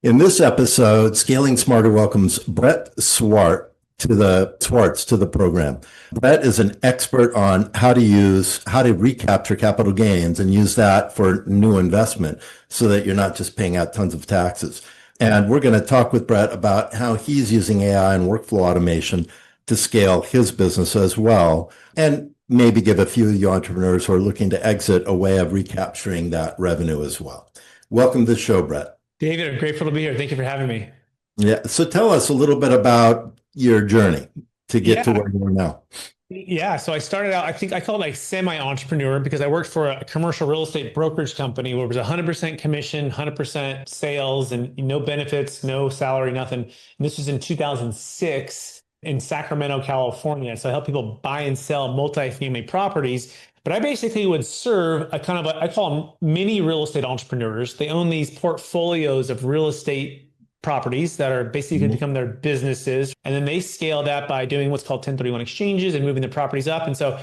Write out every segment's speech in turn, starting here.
In this episode, Scaling Smarter welcomes Brett Swarts to the program. Brett is an expert on how to recapture capital gains and use that for new investment so that you're not just paying out tons of taxes. And we're going to talk with Brett about how he's using AI and workflow automation to scale his business as well, and maybe give a few of you entrepreneurs who are looking to exit a way of recapturing that revenue as well. Welcome to the show, Brett. David, I'm grateful to be here. Thank you for having me. Yeah. So tell us a little bit about your journey to get to Yeah. where you are now. Yeah. So I started out, I think I call it like semi-entrepreneur because I worked for a commercial real estate brokerage company where it was 100% commission, 100% sales, and no benefits, no salary, nothing. And this was in 2006 in Sacramento, California. So I help people buy and sell multifamily properties. But I basically would serve a kind of I call them mini real estate entrepreneurs. They own these portfolios of real estate properties that are basically going to Mhm. become their businesses. And then they scale that by doing what's called 1031 exchanges and moving the properties up. And so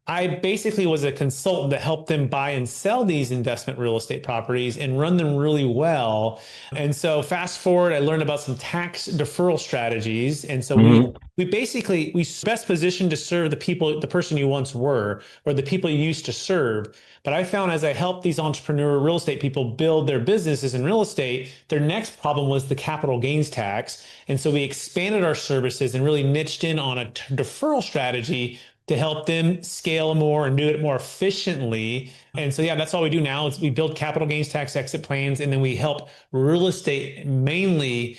I basically was a consultant that helped them buy and sell these investment real estate properties and run them really well. And so fast forward, I learned about some tax deferral strategies. And so Mhm. we best positioned to serve the person you once were, or the people you used to serve. But I found as I helped these entrepreneur real estate people build their businesses in real estate, their next problem was the capital gains tax. And so we expanded our services and really niched in on a deferral strategy to help them scale more and do it more efficiently. And so, yeah, that's all we do now is we build capital gains tax exit plans, and then we help real estate mainly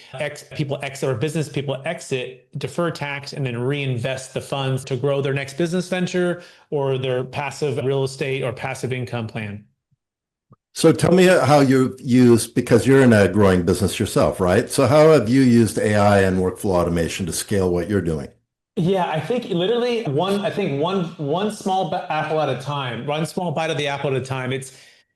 people exit or business people exit, defer tax, and then reinvest the funds to grow their next business venture or their passive real estate or passive income plan. So tell me how you've used, because you're in a growing business yourself, right? So how have you used AI and workflow automation to scale what you're doing? Yeah, I think literally one small apple at a time, one small bite of the apple at a time. It's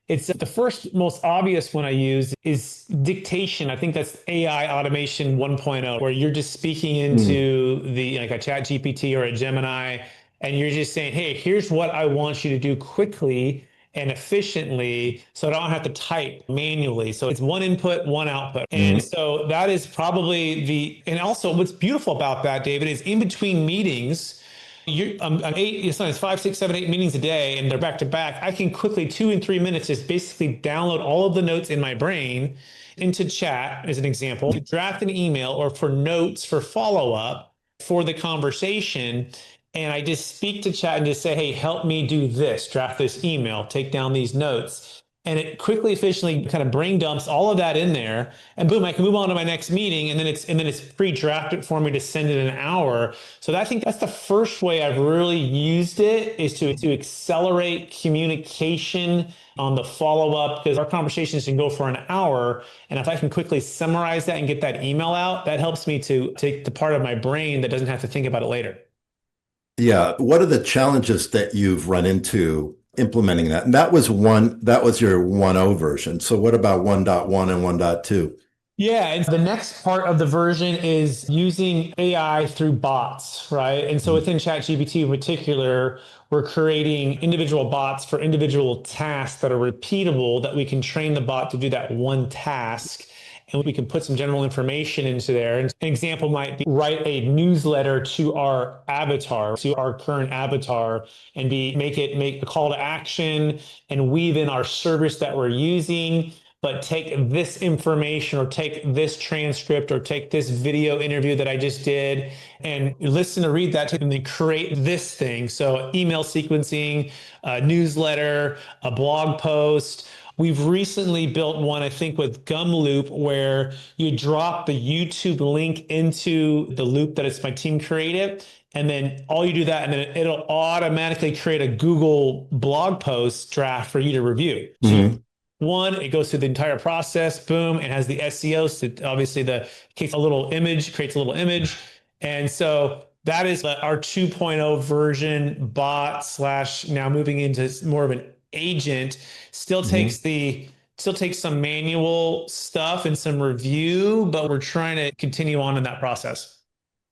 the first most obvious one I use is dictation. I think that's AI automation 1.0, where you're just speaking Mm. into the like a ChatGPT or a Gemini, and you're just saying, "Hey, here's what I want you to do quickly and efficiently so I don't have to type manually." So it's one input, one output. And Mhm. so that is probably and also what's beautiful about that, David, is in between meetings, I'm sometimes 5, 6, 7, 8 meetings a day, and they're back to back. I can quickly 2 and 3 minutes just basically download all of the notes in my brain into chat as an example, to draft an email or for notes for follow up for the conversation. And I just speak to chat and just say, hey, help me do this, draft this email, take down these notes. And it quickly, efficiently kind of brain dumps all of that in there. And boom, I can move on to my next meeting. And then it's pre-drafted for me to send in an hour. So I think that's the first way I've really used it is to accelerate communication on the follow-up, because our conversations can go for an hour. And if I can quickly summarize that and get that email out, that helps me to take the part of my brain that doesn't have to think about it later. Yeah. What are the challenges that you've run into implementing that? And that was your 1.0 version. So what about 1.1 and 1.2? Yeah, and the next part of the version is using AI through bots, right? And so within ChatGPT in particular, we're creating individual bots for individual tasks that are repeatable, that we can train the bot to do that one task. And we can put some general information into there. And an example might be write a newsletter to our avatar, to our current avatar, and make a call to action and weave in our service that we're using, but take this information or take this transcript or take this video interview that I just did and listen to read that and then create this thing. So email sequencing, a newsletter, a blog post. We've recently built one, I think, with Gumloop, where you drop the YouTube link into the loop that it's my team created. And then all you do that, and then it'll automatically create a Google blog post draft for you to review. So Mhm. one, it goes through the entire process, boom, it has the SEO. So obviously creates a little image. And so that is our 2.0 version bot slash now moving into more of an agent. Still Mhm. takes some manual stuff and some review, but we're trying to continue on in that process.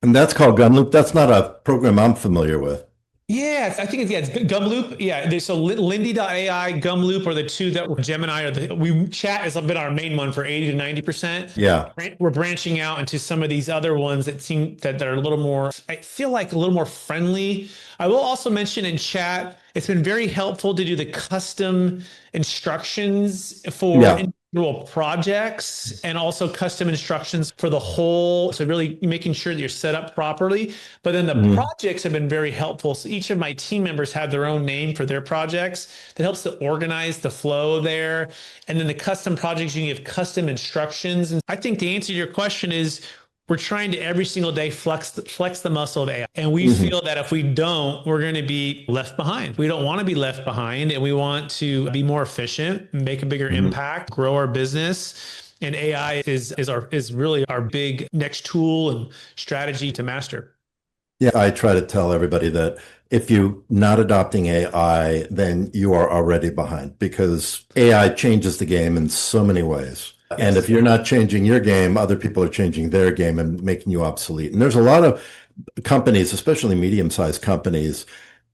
And that's called Gunloop. That's not a program I'm familiar with. Yeah, I think it's Gumloop. Yeah, so Lindy.ai, Gumloop are the two that were Gemini. We chat has been our main one for 80 to 90%. Yeah. We're branching out into some of these other ones that seem that are a little more, I feel like a little more friendly. I will also mention in chat, it's been very helpful to do the custom instructions for Yeah. individual projects and also custom instructions for the whole. So really making sure that you're set up properly. But then the Mhm. projects have been very helpful. So each of my team members have their own name for their projects that helps to organize the flow there. And then the custom projects, you can give custom instructions. And I think the answer to your question is we're trying to every single day flex the muscle of AI. And we Mhm. feel that if we don't, we're going to be left behind. We don't want to be left behind, and we want to be more efficient, make a bigger Mhm. impact, grow our business. And AI is really our big next tool and strategy to master. Yeah, I try to tell everybody that if you're not adopting AI, then you are already behind because AI changes the game in so many ways. And if Yes. you're not changing your game, other people are changing their game and making you obsolete. And there's a lot of companies, especially medium-sized companies,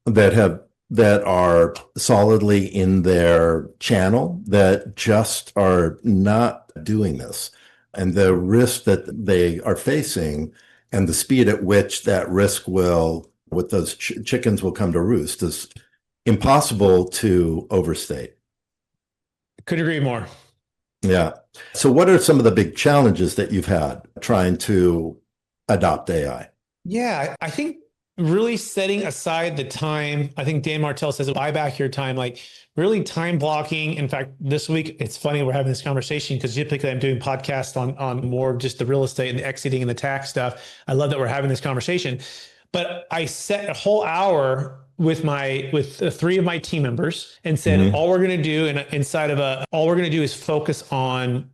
that are solidly in their channel that just are not doing this. And the risk that they are facing and the speed at which that risk will, with those chickens will come to roost is impossible to overstate. Could agree more. Yeah. So what are some of the big challenges that you've had trying to adopt AI? Yeah, I think really setting aside the time. I think Dan Martell says, buy back your time, like really time blocking. In fact, this week, it's funny we're having this conversation because typically I'm doing podcasts on more of just the real estate and the exiting and the tax stuff. I love that we're having this conversation. But I set a whole hour with three of my team members and said, Mhm. all we're going to do and all we're going to do is focus on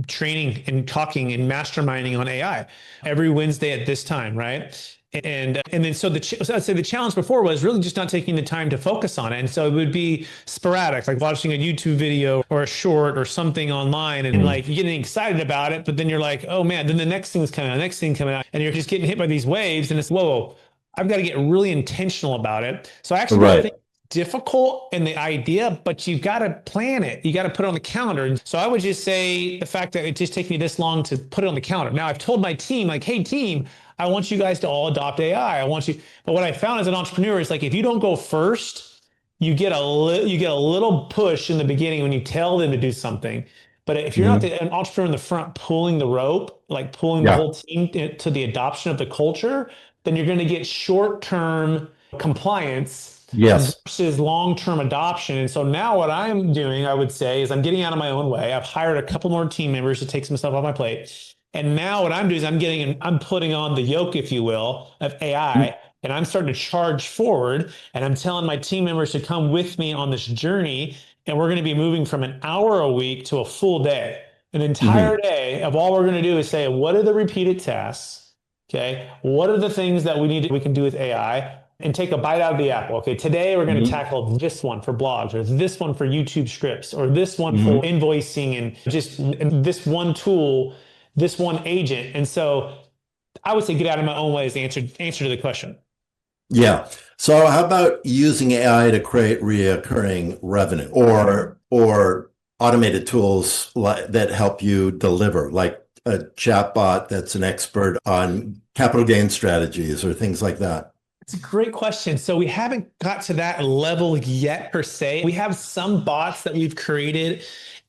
training and talking and masterminding on AI every Wednesday at this time, right? And then so I'd say the challenge before was really just not taking the time to focus on it, and so it would be sporadic, like watching a YouTube video or a short or something online, and Mhm. like you're getting excited about it, but then you're like, oh man, then the next thing's coming out, next thing coming out, and you're just getting hit by these waves, and it's whoa, I've got to get really intentional about it. So I actually don't Right. think difficult in the idea, but you've got to plan it. You got to put it on the calendar. And so I would just say the fact that it just takes me this long to put it on the calendar. Now I've told my team, like, hey team, I want you guys to all adopt AI. I want you, but what I found as an entrepreneur is like if you don't go first, you get a little push in the beginning when you tell them to do something. But if you're not Mhm. an entrepreneur in the front pulling the rope, like pulling the Yeah. whole team to the adoption of the culture, then you're going to get short-term compliance Yes. versus long-term adoption. And so now what I'm doing, I would say, is I'm getting out of my own way. I've hired a couple more team members to take some stuff off my plate. And now what I'm doing is I'm putting on the yoke, if you will, of AI, and I'm starting to charge forward. And I'm telling my team members to come with me on this journey. And we're going to be moving from an hour a week to a full day, an entire Mhm. day of all we're going to do is say, what are the repeated tasks? Okay. What are the things that we can do with AI? And take a bite out of the apple. Okay, today we're going to Mhm. tackle this one for blogs, or this one for YouTube scripts, or this one for Mhm. invoicing, and just this one tool, this one agent. And so I would say get out of my own way is the answer to the question. Yeah. So how about using AI to create reoccurring revenue or automated tools that help you deliver, like a chatbot that's an expert on capital gain strategies or things like that? It's a great question. So we haven't got to that level yet per se. We have some bots that we've created,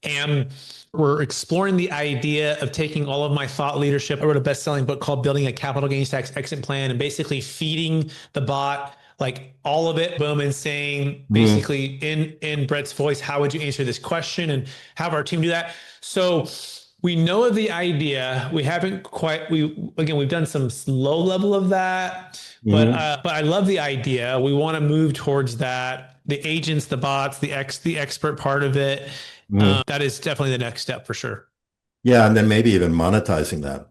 and we're exploring the idea of taking all of my thought leadership. I wrote a best-selling book called Building a Capital Gains Tax Exit Plan, and basically feeding the bot like all of it, boom, and saying Mhm. basically in Brett's voice, how would you answer this question, and have our team do that. So we know of the idea. We haven't quite. We've done some low level of that, Mhm. but I love the idea. We want to move towards that. The agents, the bots, the expert part of it. Mhm. That is definitely the next step for sure. Yeah, and then maybe even monetizing that.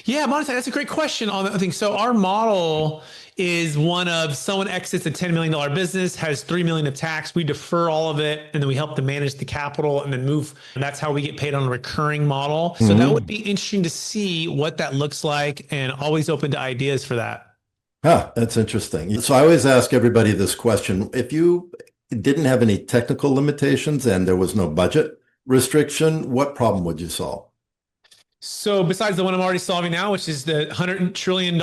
Yeah, monetize. That's a great question on the thing. So our model is one of someone exits a $10 million business, has 3 million of tax. We defer all of it, and then we help them manage the capital and then move. And that's how we get paid on a recurring model. So that would Mhm. be interesting to see what that looks like, and always open to ideas for that. That's interesting. So I always ask everybody this question. If you didn't have any technical limitations and there was no budget restriction, what problem would you solve? So besides the one I'm already solving now, which is the $100 trillion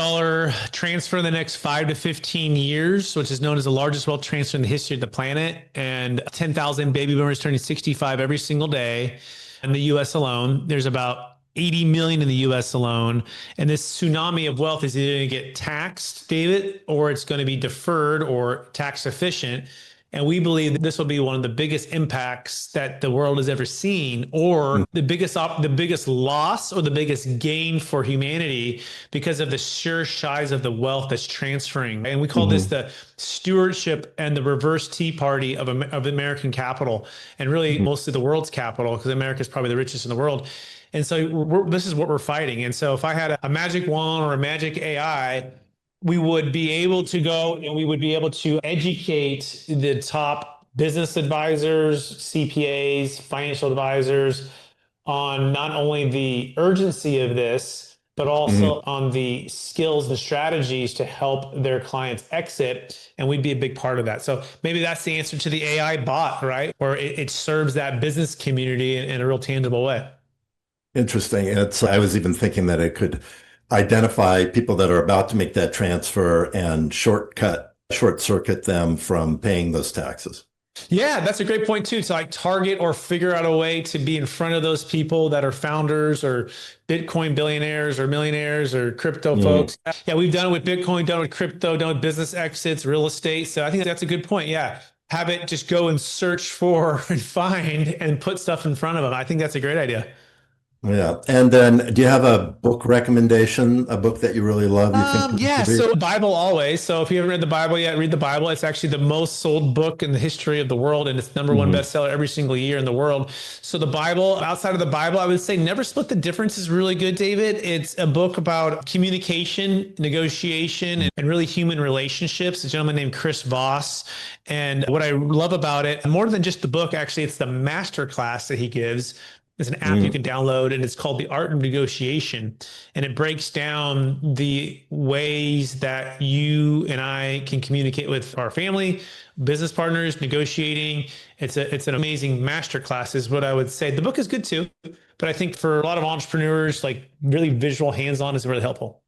transfer in the next 5 to 15 years, which is known as the largest wealth transfer in the history of the planet, and 10,000 baby boomers turning 65 every single day in the US alone. There's about 80 million in the US alone. And this tsunami of wealth is either going to get taxed, David, or it's going to be deferred or tax efficient. And we believe that this will be one of the biggest impacts that the world has ever seen, or the biggest loss or the biggest gain for humanity because of the sheer size of the wealth that's transferring. And we call this Mhm. the stewardship and the reverse Tea Party of American capital, and really Mhm. mostly the world's capital, because America is probably the richest in the world. And so this is what we're fighting. And so if I had a magic wand or a magic AI, we would be able to go and we would be able to educate the top business advisors, CPAs, financial advisors on not only the urgency of this, but also Mhm. on the skills and strategies to help their clients exit. And we'd be a big part of that. So maybe that's the answer to the AI bot, right? Or it serves that business community in a real tangible way. Interesting. I was even thinking that it could identify people that are about to make that transfer and short circuit them from paying those taxes. Yeah, that's a great point too. To like target or figure out a way to be in front of those people that are founders or Bitcoin billionaires or millionaires or crypto Mm. folks. Yeah, we've done it with Bitcoin, done it with crypto, done it with business exits, real estate. So I think that's a good point. Yeah. Have it just go and search for and find and put stuff in front of them. I think that's a great idea. Yeah. And then do you have a book recommendation, a book that you really love, you think people Yeah, should read? so Bible always. So if you haven't read the Bible yet, read the Bible. It's actually the most sold book in the history of the world, and it's number one Mhm. bestseller every single year in the world. So the Bible, outside of the Bible, I would say Never Split the Difference is really good, David. It's a book about communication, negotiation, and really human relationships. A gentleman named Chris Voss. And what I love about it, more than just the book, actually, it's the master class that he gives. It's an app you Mhm. can download, and it's called The Art of Negotiation. And it breaks down the ways that you and I can communicate with our family, business partners, negotiating. It's an amazing masterclass, is what I would say. The book is good too, but I think for a lot of entrepreneurs, like really visual hands-on is really helpful.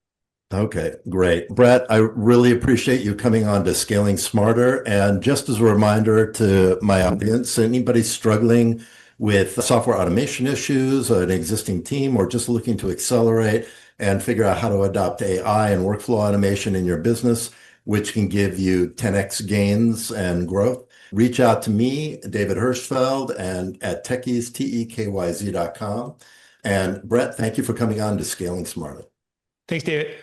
Okay, great. Brett, I really appreciate you coming on to Scaling Smarter. And just as a reminder to my audience, anybody struggling with software automation issues, an existing team, or just looking to accelerate and figure out how to adopt AI and workflow automation in your business, which can give you 10x gains and growth, reach out to me, David Hirschfeld, and at techies, tekyz.com. And Brett, thank you for coming on to Scaling Smarter. Thanks, David.